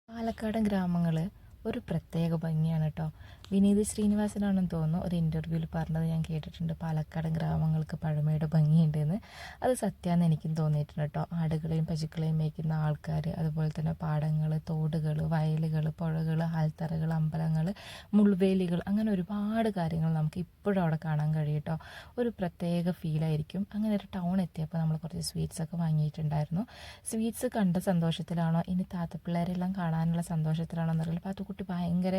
പാലക്കാടൻ ഗ്രാമങ്ങൾ ഒരു പ്രത്യേക ഭംഗിയാണ് കേട്ടോ. വിനീത് ശ്രീനിവാസനാണെന്ന് തോന്നുന്നു ഒരു ഇൻ്റർവ്യൂവിൽ പറഞ്ഞത് ഞാൻ കേട്ടിട്ടുണ്ട്. പാലക്കാടൻ ഗ്രാമങ്ങൾക്ക് പഴമയുടെ ഭംഗിയുണ്ടെന്ന്. അത് സത്യമാണെന്ന് എനിക്കും തോന്നിയിട്ടുണ്ട് കേട്ടോ. ആടുകളെയും പശുക്കളെയും മേയ്ക്കുന്ന ആൾക്കാർ, അതുപോലെ തന്നെ പാടങ്ങൾ, തോടുകൾ, വയലുകൾ, പുഴകൾ, ആൽത്തറകൾ, അമ്പലങ്ങൾ, മുൾവേലികൾ, അങ്ങനെ ഒരുപാട് കാര്യങ്ങൾ നമുക്ക് ഇപ്പോഴും അവിടെ കാണാൻ കഴിയും കേട്ടോ. ഒരു പ്രത്യേക ഫീലായിരിക്കും. അങ്ങനെ ഒരു ടൗൺ എത്തിയപ്പോൾ നമ്മൾ കുറച്ച് സ്വീറ്റ്സൊക്കെ വാങ്ങിയിട്ടുണ്ടായിരുന്നു. സ്വീറ്റ്സ് കണ്ട സന്തോഷത്തിലാണോ ഇനി താത്തപ്പിള്ളേരെല്ലാം കാണാനുള്ള സന്തോഷത്തിലാണോ എന്നറിയില്ല. പാത്തുക്കുട്ടി ഭയങ്കര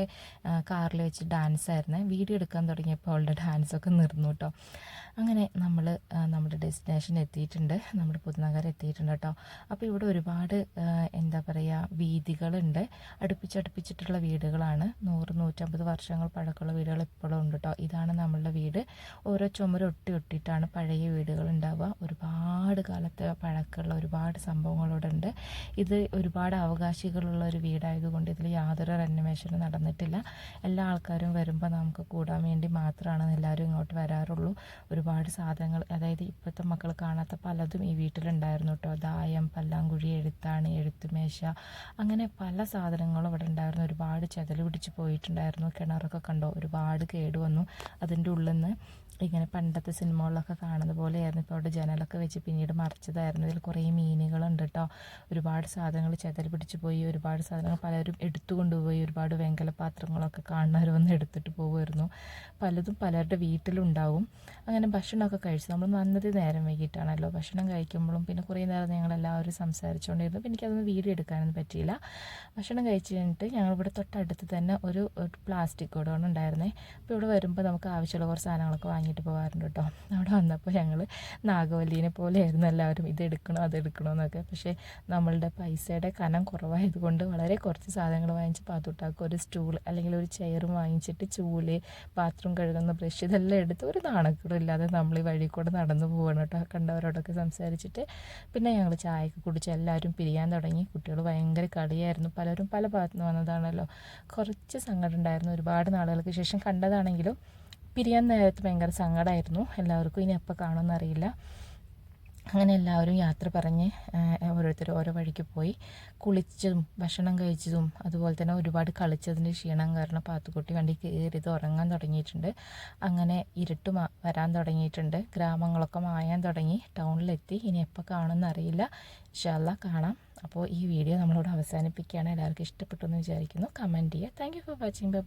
കാറിൽ വെച്ച് ഡാൻസ് ആയിരുന്നേ. വീഡിയോ എടുക്കാൻ തുടങ്ങിയപ്പോൾ അവളുടെ ഡാൻസൊക്കെ നിർന്നു കേട്ടോ. അങ്ങനെ നമ്മൾ നമ്മുടെ ഡെസ്റ്റിനേഷൻ എത്തിയിട്ടുണ്ട്, നമ്മുടെ പുതുനഗരം എത്തിയിട്ടുണ്ട് കേട്ടോ. അപ്പോൾ ഇവിടെ ഒരുപാട് എന്താ പറയുക, വീഥികളുണ്ട്. അടുപ്പിച്ചടുപ്പിച്ചിട്ടുള്ള വീടുകളാണ്. 100-150 വർഷങ്ങൾ പഴക്കമുള്ള വീടുകൾ ഇപ്പോഴും ഉണ്ട് കേട്ടോ. ഇതാണ് നമ്മളുടെ വീട്. ഓരോ ചുമര് ഒട്ടിയിട്ടാണ് പഴയ വീടുകൾ ഉണ്ടാവുക. ഒരുപാട് കാലത്തെ പഴക്കമുള്ള ഒരുപാട് സംഭവങ്ങളോടെ ഉണ്ട്. ഇത് ഒരുപാട് അവകാശികളുള്ള ഒരു വീടായതുകൊണ്ട് ഇതിൽ യാതൊരു റെനോവേഷനും നടന്നിട്ടില്ല. എല്ലാ ആൾക്കാരും വരുമ്പോൾ നമുക്ക് കൂടാൻ വേണ്ടി മാത്രമാണ് എല്ലാവരും ഇങ്ങോട്ട് വരാറുള്ളൂ. ഒരുപാട് സാധനങ്ങൾ, അതായത് ഇപ്പോഴത്തെ മക്കൾ കാണാത്ത പലതും ഈ വീട്ടിലുണ്ടായിരുന്നു കേട്ടോ. ദായം, പല്ലാങ്കുഴി, എഴുത്താണി, എഴുത്തുമേശ, അങ്ങനെ പല സാധനങ്ങളും ഇവിടെ ഉണ്ടായിരുന്നു. ഒരുപാട് ചെതൽ പിടിച്ച് പോയിട്ടുണ്ടായിരുന്നു. കിണറൊക്കെ കണ്ടോ, ഒരുപാട് കേടുവന്നു. അതിൻ്റെ ഉള്ളിൽ നിന്ന് ഇങ്ങനെ പണ്ടത്തെ സിനിമകളിലൊക്കെ കാണുന്ന പോലെയായിരുന്നു. ഇപ്പോൾ അവിടെ ജനലൊക്കെ വെച്ച് പിന്നീട് മറിച്ചതായിരുന്നു. ഇതിൽ കുറേ മീനുകളുണ്ട് കേട്ടോ. ഒരുപാട് സാധനങ്ങൾ ചെതൽ പിടിച്ച് പോയി. ഒരുപാട് സാധനങ്ങൾ പലരും എടുത്തു കൊണ്ടുപോയി. ഒരുപാട് വെങ്കല പാത്രങ്ങളൊക്കെ കാണുന്നവർ വന്ന് എടുത്തിട്ട് പോകുമായിരുന്നു. പലതും പലരുടെ വീട്ടിലുണ്ടാവും. അങ്ങനെ ഭക്ഷണമൊക്കെ കഴിച്ചു. നമ്മൾ വന്നത് നേരം വൈകിട്ടാണല്ലോ. ഭക്ഷണം കഴിക്കുമ്പോഴും പിന്നെ കുറേ നേരം ഞങ്ങളെല്ലാവരും സംസാരിച്ചുകൊണ്ടിരുന്നു. പിന്നെ എനിക്കതൊന്നും വീഡിയോ എടുക്കാനൊന്നും പറ്റിയില്ല. ഭക്ഷണം കഴിച്ച് കഴിഞ്ഞിട്ട് ഞങ്ങളിവിടെ തൊട്ടടുത്ത് തന്നെ ഒരു പ്ലാസ്റ്റിക് ഗോഡൗൺ ഉണ്ടായിരുന്നേ. അപ്പോൾ ഇവിടെ വരുമ്പോൾ നമുക്ക് ആവശ്യമുള്ള കുറച്ച് സാധനങ്ങളൊക്കെ വാങ്ങിയിട്ട് പോകാറുണ്ട് കേട്ടോ. അവിടെ വന്നപ്പോൾ ഞങ്ങൾ നാഗവല്ലീനെ പോലെയായിരുന്നു എല്ലാവരും, ഇതെടുക്കണോ അതെടുക്കണോ എന്നൊക്കെ. പക്ഷേ നമ്മളുടെ പൈസയുടെ കനം കുറവായതുകൊണ്ട് വളരെ കുറച്ച് സാധനങ്ങൾ വാങ്ങിച്ച് പാത്തുട്ടാക്കും. ഒരു സ്റ്റൂൾ അല്ലെങ്കിൽ ഒരു ചെയറും വാങ്ങിച്ചിട്ട് ചൂല്, പാത്രം കഴുകുന്ന ബ്രഷ്, ഇതെല്ലാം എടുത്ത് ഒരു നാണക്കേടും ഇല്ലാതെ നമ്മൾ ഈ വഴി കൂടെ നടന്നു പോകണം കേട്ടോ. കണ്ടവരോടൊക്കെ സംസാരിച്ചിട്ട് പിന്നെ ഞങ്ങൾ ചായയൊക്കെ കുടിച്ച് എല്ലാവരും പിരിയാൻ തുടങ്ങി. കുട്ടികൾ ഭയങ്കര കളിയായിരുന്നു. പലരും പല ഭാഗത്തു നിന്ന് വന്നതാണല്ലോ. കുറച്ച് സങ്കടം ഉണ്ടായിരുന്നു. ഒരുപാട് നാളുകൾക്ക് ശേഷം കണ്ടതാണെങ്കിലും പിരിയാൻ നേരത്ത് ഭയങ്കര സങ്കടമായിരുന്നു എല്ലാവർക്കും. ഇനി എപ്പോൾ കാണുമെന്നറിയില്ല. അങ്ങനെ എല്ലാവരും യാത്ര പറഞ്ഞ് ഓരോരുത്തർ ഓരോ വഴിക്ക് പോയി. കുളിച്ചതും ഭക്ഷണം കഴിച്ചതും അതുപോലെ തന്നെ ഒരുപാട് കളിച്ചതിൻ്റെ ക്ഷീണം കാരണം പാത്തുക്കുട്ടി വണ്ടി കയറിയത് ഉറങ്ങാൻ തുടങ്ങിയിട്ടുണ്ട്. അങ്ങനെ ഇരുട്ട് വരാൻ തുടങ്ങിയിട്ടുണ്ട്. ഗ്രാമങ്ങളൊക്കെ മായാൻ തുടങ്ങി. ടൗണിലെത്തി. ഇനി എപ്പോൾ കാണുമെന്നറിയില്ല. ഇൻഷാ അല്ലാഹ് കാണാം. അപ്പോൾ ഈ വീഡിയോ നമ്മളോട് അവസാനിപ്പിക്കുകയാണ്. എല്ലാവർക്കും ഇഷ്ടപ്പെട്ടു എന്ന് വിചാരിക്കുന്നു. കമൻറ്റ് ചെയ്യുക. Thank you for watching. By.